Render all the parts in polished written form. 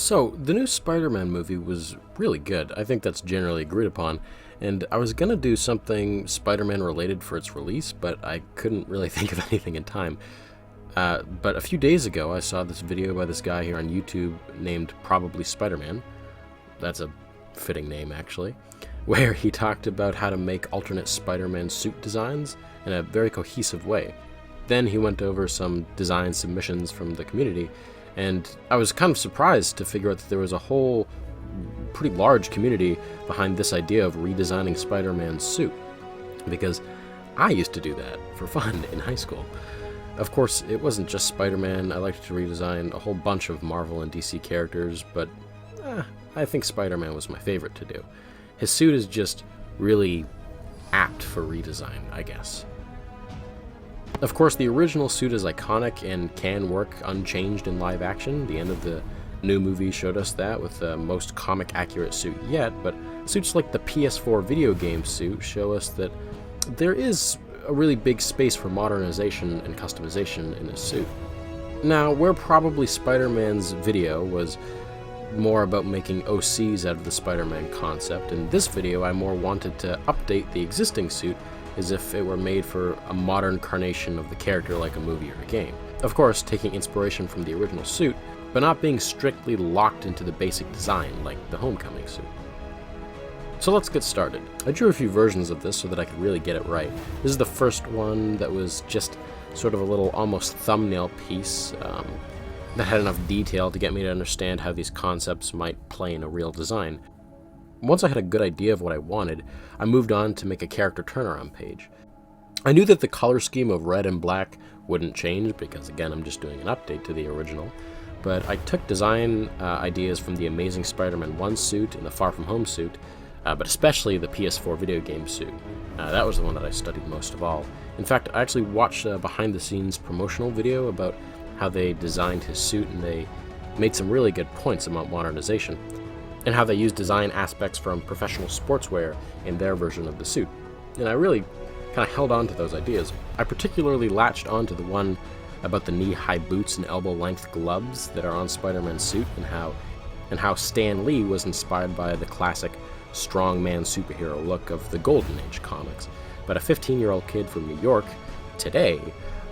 So, the new Spider-Man movie was really good. I think that's generally agreed upon. And I was gonna do something Spider-Man related for its release, but I couldn't really think of anything in time. But a few days ago, I saw this video by this guy here on YouTube named Probably Spider-Man. That's a fitting name, actually. Where he talked about how to make alternate Spider-Man suit designs in a very cohesive way. Then he went over some design submissions from the community, and I was kind of surprised to figure out that there was a whole pretty large community behind this idea of redesigning Spider-Man's suit, because I used to do that for fun in high school. Of course, it wasn't just Spider-Man. I liked to redesign a whole bunch of Marvel and DC characters, but I think Spider-Man was my favorite to do. His suit is just really apt for redesign, I guess. Of course, the original suit is iconic and can work unchanged in live action. The end of the new movie showed us that with the most comic-accurate suit yet, but suits like the PS4 video game suit show us that there is a really big space for modernization and customization in his suit. Now, where probably Spider-Man's video was more about making OCs out of the Spider-Man concept, in this video I more wanted to update the existing suit as if it were made for a modern carnation of the character like a movie or a game. Of course, taking inspiration from the original suit, but not being strictly locked into the basic design like the Homecoming suit. So let's get started. I drew a few versions of this so that I could really get it right. This is the first one that was just sort of a little almost thumbnail piece that had enough detail to get me to understand how these concepts might play in a real design. Once I had a good idea of what I wanted, I moved on to make a character turnaround page. I knew that the color scheme of red and black wouldn't change because, again, I'm just doing an update to the original, but I took design ideas from the Amazing Spider-Man 1 suit and the Far From Home suit, but especially the PS4 video game suit. That was the one that I studied most of all. In fact, I actually watched a behind-the-scenes promotional video about how they designed his suit, and they made some really good points about modernization, and how they used design aspects from professional sportswear in their version of the suit. And I really kind of held on to those ideas. I particularly latched onto the one about the knee-high boots and elbow-length gloves that are on Spider-Man's suit, and how Stan Lee was inspired by the classic strongman superhero look of the Golden Age comics. But a 15-year-old kid from New York today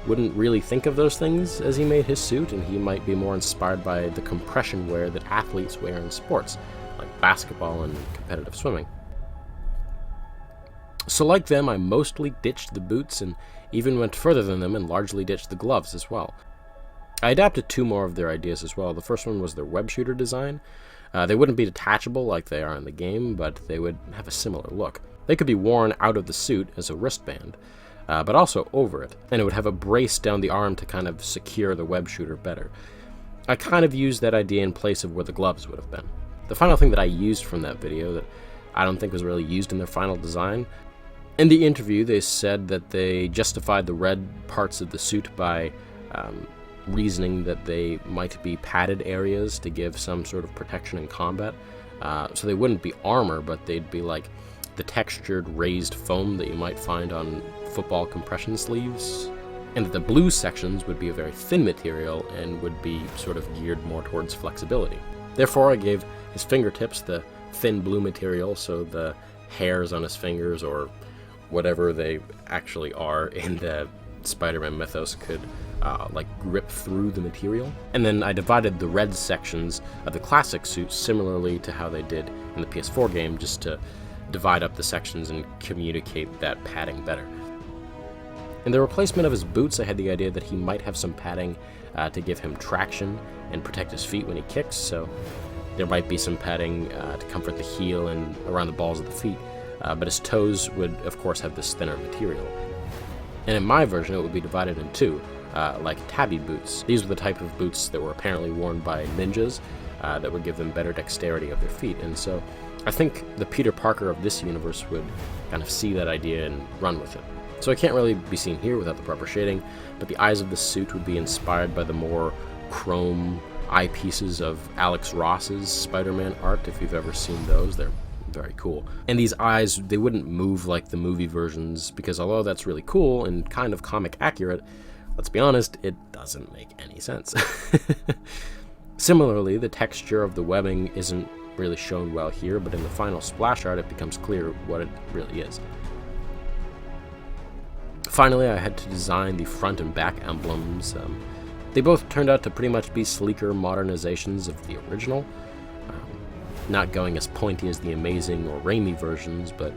wouldn't really think of those things as he made his suit, and he might be more inspired by the compression wear that athletes wear in sports, like basketball and competitive swimming. So like them, I mostly ditched the boots and even went further than them and largely ditched the gloves as well. I adapted two more of their ideas as well. The first one was their web shooter design. They wouldn't be detachable like they are in the game, but they would have a similar look. They could be worn out of the suit as a wristband, but also over it, and it would have a brace down the arm to kind of secure the web shooter better. I kind of used that idea in place of where the gloves would have been. The final thing that I used from that video that I don't think was really used in their final design, in the interview they said that they justified the red parts of the suit by reasoning that they might be padded areas to give some sort of protection in combat. So they wouldn't be armor, but they'd be like the textured raised foam that you might find on football compression sleeves, and that the blue sections would be a very thin material and would be sort of geared more towards flexibility. Therefore, I gave his fingertips the thin blue material so the hairs on his fingers, or whatever they actually are in the Spider-Man mythos, could grip through the material. And then I divided the red sections of the classic suit similarly to how they did in the PS4 game, just to divide up the sections and communicate that padding better. In the replacement of his boots, I had the idea that he might have some padding to give him traction and protect his feet when he kicks, so there might be some padding to comfort the heel and around the balls of the feet, but his toes would of course have this thinner material. And in my version it would be divided in two, like tabby boots. These were the type of boots that were apparently worn by ninjas that would give them better dexterity of their feet, and so I think the Peter Parker of this universe would kind of see that idea and run with it. So it can't really be seen here without the proper shading, but the eyes of the suit would be inspired by the more chrome eyepieces of Alex Ross's Spider-Man art. If you've ever seen those, they're very cool. And these eyes, they wouldn't move like the movie versions, because although that's really cool and kind of comic accurate, let's be honest, it doesn't make any sense. Similarly, the texture of the webbing isn't really shown well here, but in the final splash art it becomes clear what it really is. Finally, I had to design the front and back emblems. They both turned out to pretty much be sleeker modernizations of the original, not going as pointy as the Amazing or Raimi versions, but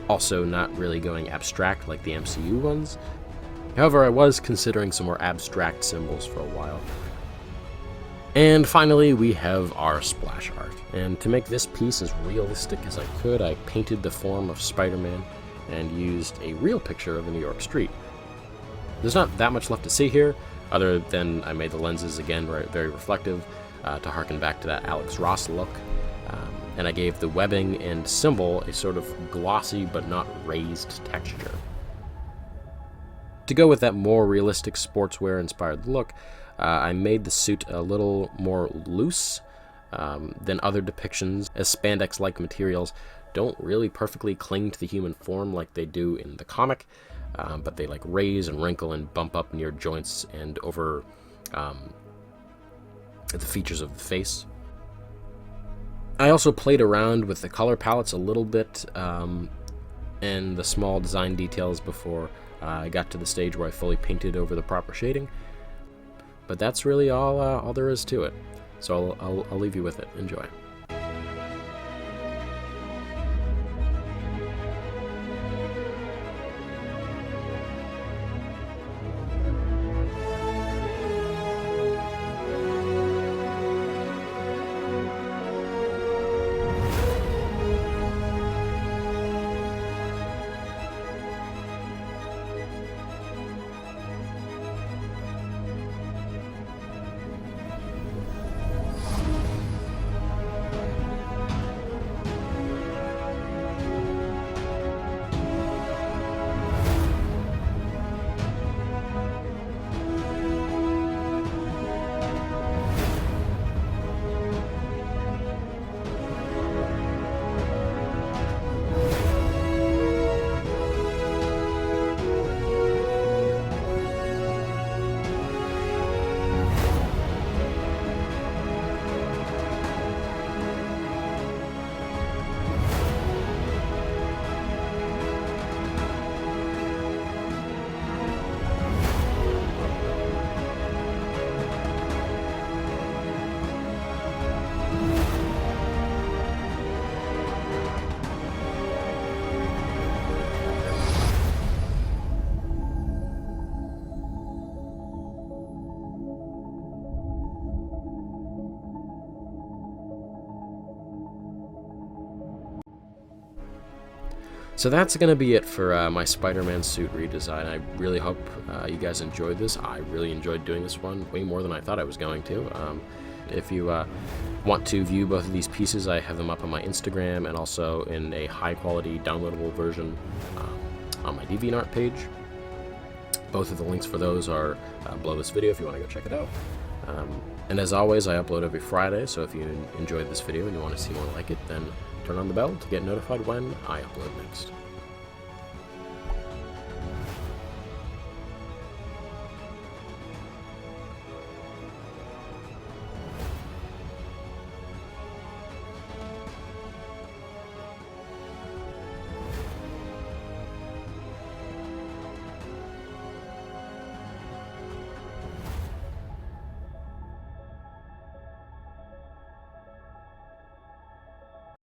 also not really going abstract like the MCU ones. However, I was considering some more abstract symbols for a while. And finally, we have our splash art. And to make this piece as realistic as I could, I painted the form of Spider-Man and used a real picture of a New York street. There's not that much left to see here, other than I made the lenses again very reflective to harken back to that Alex Ross look. And I gave the webbing and symbol a sort of glossy but not raised texture. To go with that more realistic sportswear-inspired look, I made the suit a little more loose than other depictions, as spandex-like materials don't really perfectly cling to the human form like they do in the comic, but they like raise and wrinkle and bump up near joints and over the features of the face. I also played around with the color palettes a little bit and the small design details before I got to the stage where I fully painted over the proper shading. But that's really all there is to it. So I'll leave you with it. Enjoy. So that's going to be it for my Spider-Man suit redesign. I really hope you guys enjoyed this. I really enjoyed doing this one, way more than I thought I was going to. If you want to view both of these pieces, I have them up on my Instagram and also in a high-quality downloadable version on my DeviantArt page. Both of the links for those are below this video if you want to go check it out. And as always, I upload every Friday, so if you enjoyed this video and you want to see more like it, then turn on the bell to get notified when I upload next.